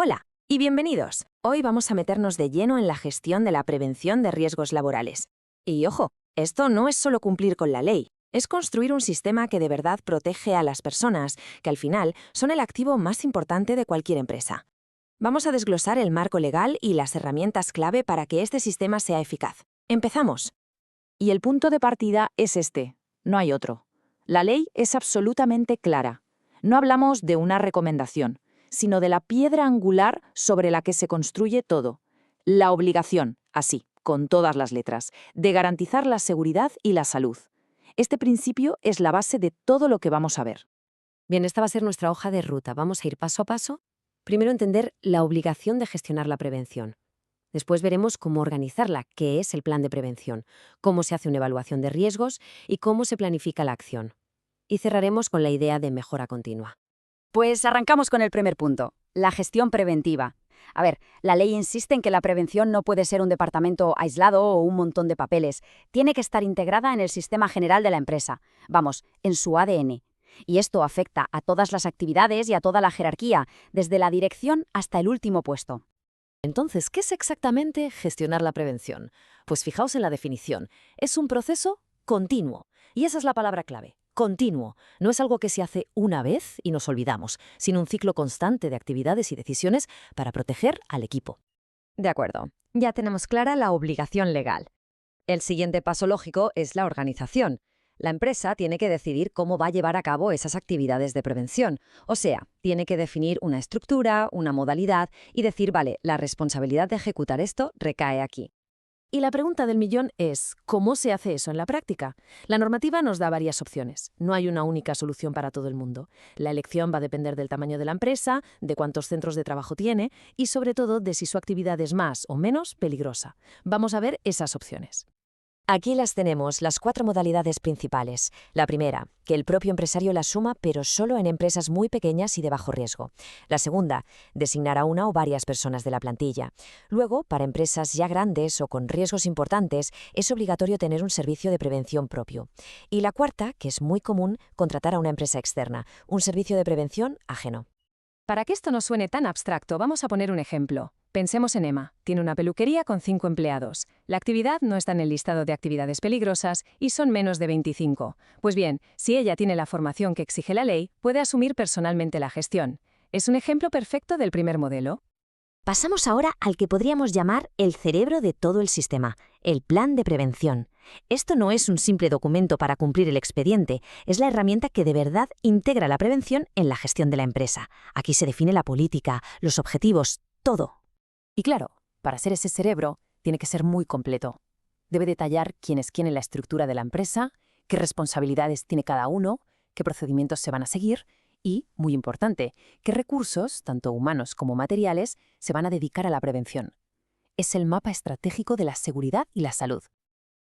Hola y bienvenidos. Hoy vamos a meternos de lleno en la gestión de la prevención de riesgos laborales. Y ojo, esto no es solo cumplir con la ley, es construir un sistema que de verdad protege a las personas, que al final son el activo más importante de cualquier empresa. Vamos a desglosar el marco legal y las herramientas clave para que este sistema sea eficaz. ¡Empezamos! Y el punto de partida es este, no hay otro. La ley es absolutamente clara. No hablamos de una recomendación, sino de la piedra angular sobre la que se construye todo. La obligación, así, con todas las letras, de garantizar la seguridad y la salud. Este principio es la base de todo lo que vamos a ver. Bien, esta va a ser nuestra hoja de ruta. Vamos a ir paso a paso. Primero entender la obligación de gestionar la prevención. Después veremos cómo organizarla, qué es el plan de prevención, cómo se hace una evaluación de riesgos y cómo se planifica la acción. Y cerraremos con la idea de mejora continua. Pues arrancamos con el primer punto, la gestión preventiva. A ver, la ley insiste en que la prevención no puede ser un departamento aislado o un montón de papeles. Tiene que estar integrada en el sistema general de la empresa. Vamos, en su ADN. Y esto afecta a todas las actividades y a toda la jerarquía, desde la dirección hasta el último puesto. Entonces, ¿qué es exactamente gestionar la prevención? Pues fijaos en la definición. Es un proceso continuo. Y esa es la palabra clave. Continuo. No es algo que se hace una vez y nos olvidamos, sino un ciclo constante de actividades y decisiones para proteger al equipo. De acuerdo. Ya tenemos clara la obligación legal. El siguiente paso lógico es la organización. La empresa tiene que decidir cómo va a llevar a cabo esas actividades de prevención. O sea, tiene que definir una estructura, una modalidad y decir, vale, la responsabilidad de ejecutar esto recae aquí. Y la pregunta del millón es, ¿cómo se hace eso en la práctica? La normativa nos da varias opciones. No hay una única solución para todo el mundo. La elección va a depender del tamaño de la empresa, de cuántos centros de trabajo tiene y, sobre todo, de si su actividad es más o menos peligrosa. Vamos a ver esas opciones. Aquí las tenemos, las 4 modalidades principales. La primera, que el propio empresario la asuma, pero solo en empresas muy pequeñas y de bajo riesgo. La segunda, designar a una o varias personas de la plantilla. Luego, para empresas ya grandes o con riesgos importantes, es obligatorio tener un servicio de prevención propio. Y la cuarta, que es muy común, contratar a una empresa externa, un servicio de prevención ajeno. Para que esto no suene tan abstracto, vamos a poner un ejemplo. Pensemos en Emma. Tiene una peluquería con 5 empleados. La actividad no está en el listado de actividades peligrosas y son menos de 25. Pues bien, si ella tiene la formación que exige la ley, puede asumir personalmente la gestión. Es un ejemplo perfecto del primer modelo. Pasamos ahora al que podríamos llamar el cerebro de todo el sistema, el plan de prevención. Esto no es un simple documento para cumplir el expediente, es la herramienta que de verdad integra la prevención en la gestión de la empresa. Aquí se define la política, los objetivos, todo. Y claro, para ser ese cerebro, tiene que ser muy completo. Debe detallar quién es quién en la estructura de la empresa, qué responsabilidades tiene cada uno, qué procedimientos se van a seguir y, muy importante, qué recursos, tanto humanos como materiales, se van a dedicar a la prevención. Es el mapa estratégico de la seguridad y la salud.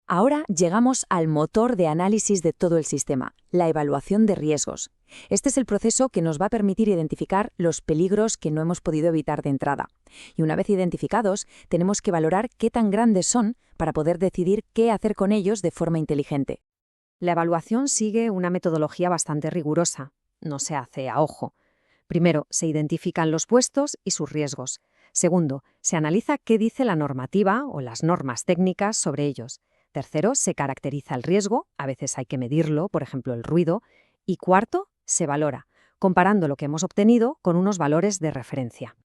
Ahora llegamos al motor de análisis de todo el sistema, la evaluación de riesgos. Este es el proceso que nos va a permitir identificar los peligros que no hemos podido evitar de entrada. Y una vez identificados, tenemos que valorar qué tan grandes son para poder decidir qué hacer con ellos de forma inteligente. La evaluación sigue una metodología bastante rigurosa. No se hace a ojo. Primero, se identifican los puestos y sus riesgos. Segundo, se analiza qué dice la normativa o las normas técnicas sobre ellos. Tercero, se caracteriza el riesgo, a veces hay que medirlo, por ejemplo el ruido. Y cuarto, se valora, comparando lo que hemos obtenido con unos valores de referencia.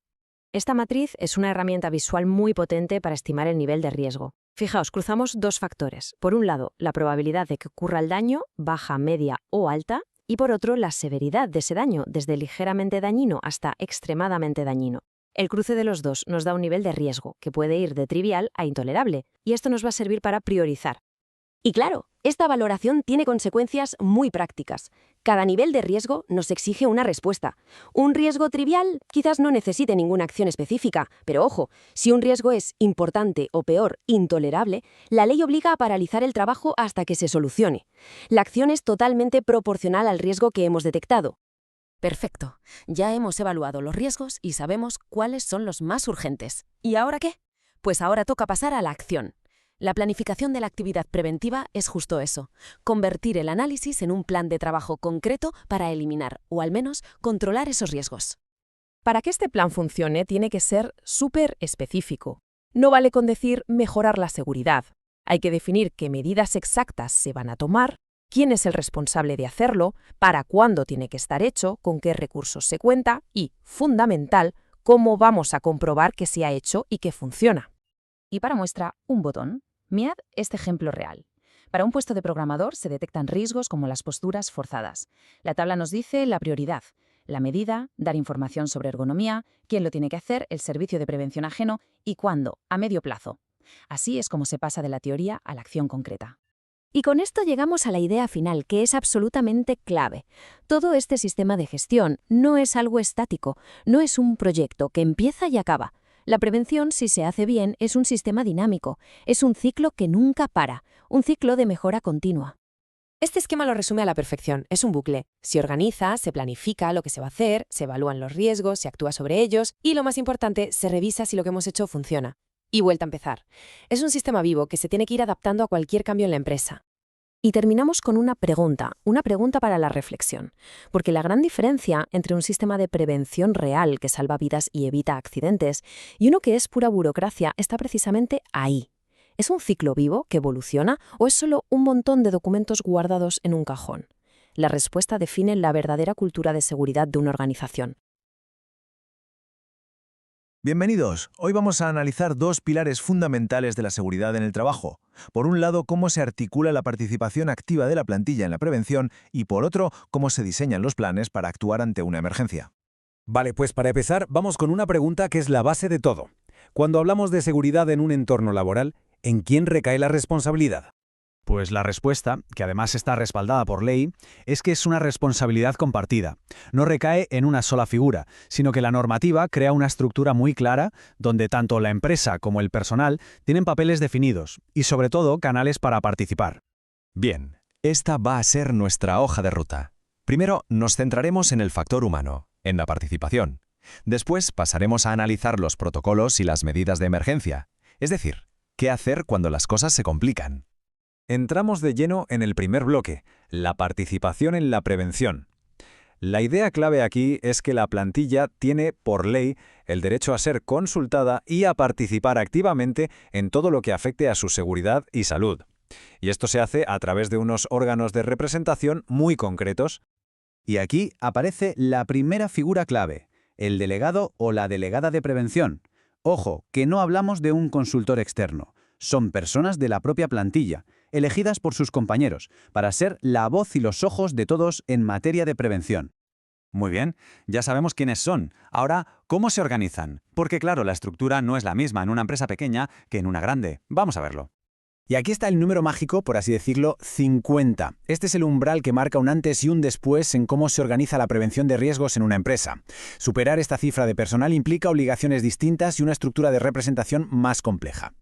Esta matriz es una herramienta visual muy potente para estimar el nivel de riesgo. Fijaos, cruzamos dos factores. Por un lado, la probabilidad de que ocurra el daño, baja, media o alta, y por otro, la severidad de ese daño, desde ligeramente dañino hasta extremadamente dañino. El cruce de los dos nos da un nivel de riesgo, que puede ir de trivial a intolerable, y esto nos va a servir para priorizar. Y claro, esta valoración tiene consecuencias muy prácticas. Cada nivel de riesgo nos exige una respuesta. Un riesgo trivial quizás no necesite ninguna acción específica, pero ojo, si un riesgo es importante o peor, intolerable, la ley obliga a paralizar el trabajo hasta que se solucione. La acción es totalmente proporcional al riesgo que hemos detectado. Perfecto. Ya hemos evaluado los riesgos y sabemos cuáles son los más urgentes. ¿Y ahora qué? Pues ahora toca pasar a la acción. La planificación de la actividad preventiva es justo eso, convertir el análisis en un plan de trabajo concreto para eliminar o al menos controlar esos riesgos. Para que este plan funcione, tiene que ser súper específico. No vale con decir mejorar la seguridad. Hay que definir qué medidas exactas se van a tomar, quién es el responsable de hacerlo, para cuándo tiene que estar hecho, con qué recursos se cuenta y, fundamental, cómo vamos a comprobar que se ha hecho y que funciona. Y para muestra, un botón. Mirad este ejemplo real. Para un puesto de programador se detectan riesgos como las posturas forzadas. La tabla nos dice la prioridad, la medida, dar información sobre ergonomía, quién lo tiene que hacer, el servicio de prevención ajeno y cuándo, a medio plazo. Así es como se pasa de la teoría a la acción concreta. Y con esto llegamos a la idea final, que es absolutamente clave. Todo este sistema de gestión no es algo estático, no es un proyecto que empieza y acaba. La prevención, si se hace bien, es un sistema dinámico, es un ciclo que nunca para, un ciclo de mejora continua. Este esquema lo resume a la perfección. Es un bucle. Se organiza, se planifica lo que se va a hacer, se evalúan los riesgos, se actúa sobre ellos y, lo más importante, se revisa si lo que hemos hecho funciona. Y vuelta a empezar. Es un sistema vivo que se tiene que ir adaptando a cualquier cambio en la empresa. Y terminamos con una pregunta para la reflexión. Porque la gran diferencia entre un sistema de prevención real que salva vidas y evita accidentes y uno que es pura burocracia está precisamente ahí. ¿Es un ciclo vivo que evoluciona o es solo un montón de documentos guardados en un cajón? La respuesta define la verdadera cultura de seguridad de una organización. Bienvenidos. Hoy vamos a analizar dos pilares fundamentales de la seguridad en el trabajo. Por un lado, cómo se articula la participación activa de la plantilla en la prevención y, por otro, cómo se diseñan los planes para actuar ante una emergencia. Vale, pues para empezar, vamos con una pregunta que es la base de todo. Cuando hablamos de seguridad en un entorno laboral, ¿en quién recae la responsabilidad? Pues la respuesta, que además está respaldada por ley, es que es una responsabilidad compartida. No recae en una sola figura, sino que la normativa crea una estructura muy clara donde tanto la empresa como el personal tienen papeles definidos y sobre todo canales para participar. Bien, esta va a ser nuestra hoja de ruta. Primero nos centraremos en el factor humano, en la participación. Después pasaremos a analizar los protocolos y las medidas de emergencia, es decir, qué hacer cuando las cosas se complican. Entramos de lleno en el primer bloque, la participación en la prevención. La idea clave aquí es que la plantilla tiene, por ley, el derecho a ser consultada y a participar activamente en todo lo que afecte a su seguridad y salud. Y esto se hace a través de unos órganos de representación muy concretos. Y aquí aparece la primera figura clave, el delegado o la delegada de prevención. Ojo, que no hablamos de un consultor externo. Son personas de la propia plantilla, elegidas por sus compañeros, para ser la voz y los ojos de todos en materia de prevención. Muy bien, ya sabemos quiénes son. Ahora, ¿cómo se organizan? Porque claro, la estructura no es la misma en una empresa pequeña que en una grande. Vamos a verlo. Y aquí está el número mágico, por así decirlo, 50. Este es el umbral que marca un antes y un después en cómo se organiza la prevención de riesgos en una empresa. Superar esta cifra de personal implica obligaciones distintas y una estructura de representación más compleja.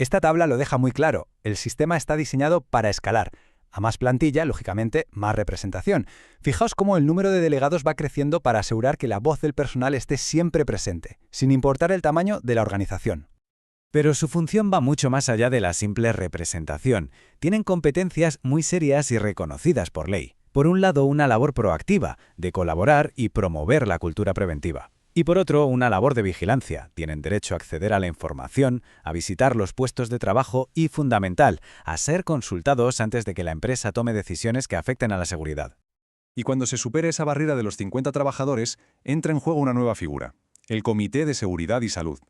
Esta tabla lo deja muy claro. El sistema está diseñado para escalar. A más plantilla, lógicamente, más representación. Fijaos cómo el número de delegados va creciendo para asegurar que la voz del personal esté siempre presente, sin importar el tamaño de la organización. Pero su función va mucho más allá de la simple representación. Tienen competencias muy serias y reconocidas por ley. Por un lado, una labor proactiva, de colaborar y promover la cultura preventiva. Y por otro, una labor de vigilancia. Tienen derecho a acceder a la información, a visitar los puestos de trabajo y, fundamental, a ser consultados antes de que la empresa tome decisiones que afecten a la seguridad. Y cuando se supere esa barrera de los 50 trabajadores, entra en juego una nueva figura, el Comité de Seguridad y Salud.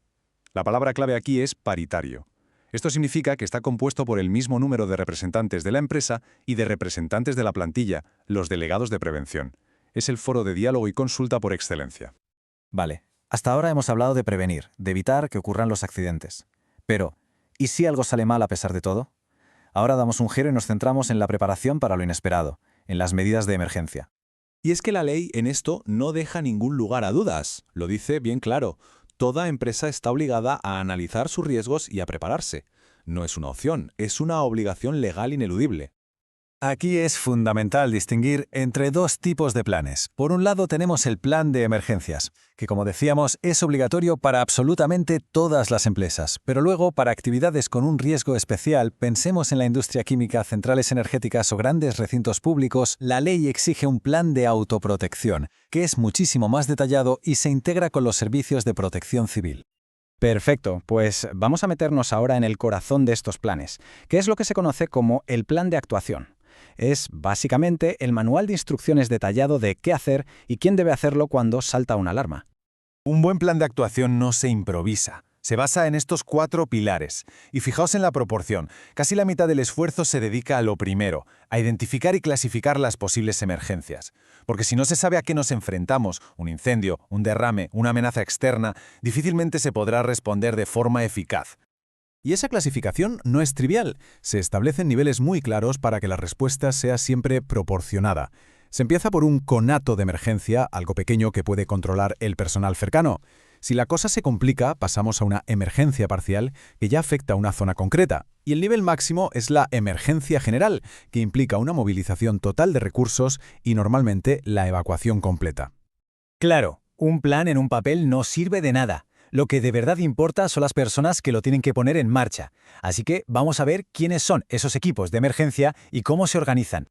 La palabra clave aquí es paritario. Esto significa que está compuesto por el mismo número de representantes de la empresa y de representantes de la plantilla, los delegados de prevención. Es el foro de diálogo y consulta por excelencia. Vale, hasta ahora hemos hablado de prevenir, de evitar que ocurran los accidentes. Pero, ¿y si algo sale mal a pesar de todo? Ahora damos un giro y nos centramos en la preparación para lo inesperado, en las medidas de emergencia. Y es que la ley en esto no deja ningún lugar a dudas. Lo dice bien claro. Toda empresa está obligada a analizar sus riesgos y a prepararse. No es una opción, es una obligación legal ineludible. Aquí es fundamental distinguir entre dos tipos de planes. Por un lado tenemos el plan de emergencias, que como decíamos es obligatorio para absolutamente todas las empresas, pero luego para actividades con un riesgo especial, pensemos en la industria química, centrales energéticas o grandes recintos públicos, la ley exige un plan de autoprotección, que es muchísimo más detallado y se integra con los servicios de protección civil. Perfecto, pues vamos a meternos ahora en el corazón de estos planes, que es lo que se conoce como el plan de actuación. Es básicamente el manual de instrucciones detallado de qué hacer y quién debe hacerlo cuando salta una alarma. Un buen plan de actuación no se improvisa. Se basa en estos 4 pilares. Y fijaos en la proporción. Casi la mitad del esfuerzo se dedica a lo primero, a identificar y clasificar las posibles emergencias. Porque si no se sabe a qué nos enfrentamos, un incendio, un derrame, una amenaza externa, difícilmente se podrá responder de forma eficaz. Y esa clasificación no es trivial. Se establecen niveles muy claros para que la respuesta sea siempre proporcionada. Se empieza por un conato de emergencia, algo pequeño que puede controlar el personal cercano. Si la cosa se complica, pasamos a una emergencia parcial que ya afecta a una zona concreta. Y el nivel máximo es la emergencia general, que implica una movilización total de recursos y normalmente la evacuación completa. Claro, un plan en un papel no sirve de nada. Lo que de verdad importa son las personas que lo tienen que poner en marcha. Así que vamos a ver quiénes son esos equipos de emergencia y cómo se organizan.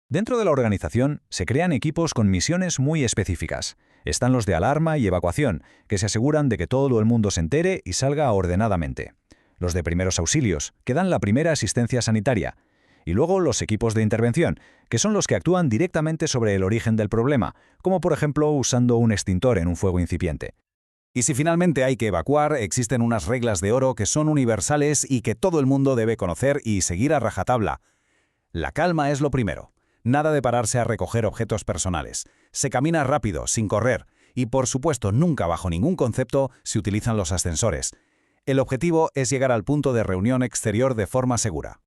Dentro de la organización se crean equipos con misiones muy específicas. Están los de alarma y evacuación, que se aseguran de que todo el mundo se entere y salga ordenadamente. Los de primeros auxilios, que dan la primera asistencia sanitaria. Y luego los equipos de intervención, que son los que actúan directamente sobre el origen del problema, como por ejemplo usando un extintor en un fuego incipiente. Y si finalmente hay que evacuar, existen unas reglas de oro que son universales y que todo el mundo debe conocer y seguir a rajatabla. La calma es lo primero. Nada de pararse a recoger objetos personales. Se camina rápido, sin correr. Y por supuesto, nunca bajo ningún concepto se utilizan los ascensores. El objetivo es llegar al punto de reunión exterior de forma segura.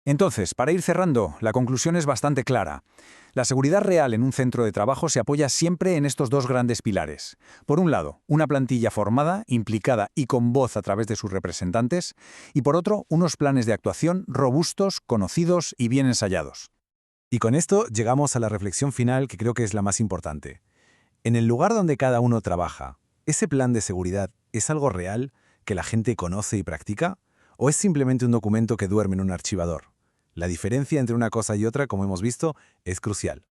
Entonces, para ir cerrando, la conclusión es bastante clara. La seguridad real en un centro de trabajo se apoya siempre en estos dos grandes pilares. Por un lado, una plantilla formada, implicada y con voz a través de sus representantes, y por otro, unos planes de actuación robustos, conocidos y bien ensayados. Y con esto llegamos a la reflexión final que creo que es la más importante. En el lugar donde cada uno trabaja, ¿ese plan de seguridad es algo real que la gente conoce y practica? ¿O es simplemente un documento que duerme en un archivador? La diferencia entre una cosa y otra, como hemos visto, es crucial.